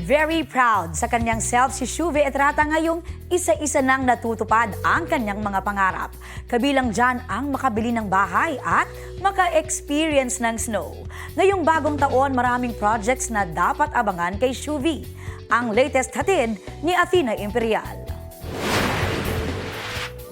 Very proud sa kanyang self si Shuve Etrata ngayong isa-isa nang natutupad ang kanyang mga pangarap. Kabilang dyan ang makabili ng bahay at maka-experience ng snow. Ngayong bagong taon, maraming projects na dapat abangan kay Shuve. Ang latest hatid ni Athena Imperial.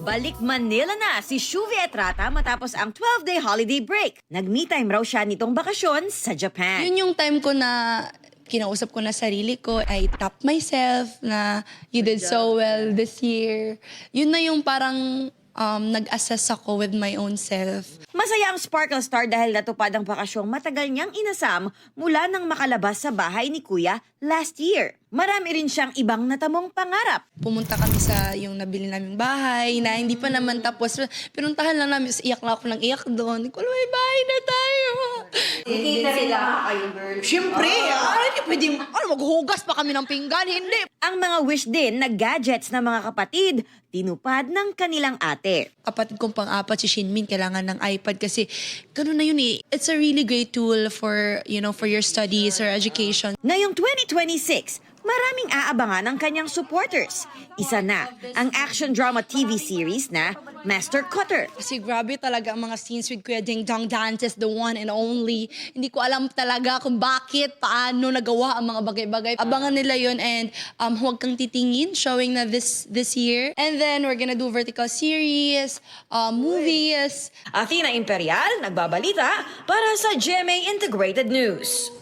Balik Manila na si Shuve Etrata matapos ang 12-day holiday break. Nag-me time raw siya nitong bakasyon sa Japan. Yun yung time ko na kinausap ko na sarili ko. I tapped myself na you did so well this year. Yun na yung parang nag-assess ako with my own self. Masaya ang Sparkle Star dahil natupad ang bakasyong matagal niyang inasam mula nang makalabas sa bahay ni Kuya last year. Marami rin siyang ibang natamong pangarap. Pumunta kami sa yung nabili naming bahay na hindi pa naman tapos. Pinuntahan lang namin, iyak na ako ng iyak doon. Kung may bahay na tayo. Kita sila kayo, girl. Siyempre, hindi pwede, maghugas pa kami ng pinggan, hindi. Ang mga wish din na gadgets ng mga kapatid, tinupad ng kanilang ate. Kapatid kong pang-apat si Shinmin, kailangan ng iPad kasi ganun na yun eh. It's a really great tool for, for your studies or education. Ngayong 2026, maraming aabangan ng kanyang supporters. Isa na ang action drama TV series na Master Cutter. Kasi grabe talaga ang mga scenes with Kuya Ding Dong Dantes, the one and only. Hindi ko alam talaga kung bakit, paano nagawa ang mga bagay-bagay. Abangan nila yun and huwag kang titingin, showing na this year. And then we're gonna do vertical series, movies. Athena Imperial, nagbabalita para sa GMA Integrated News.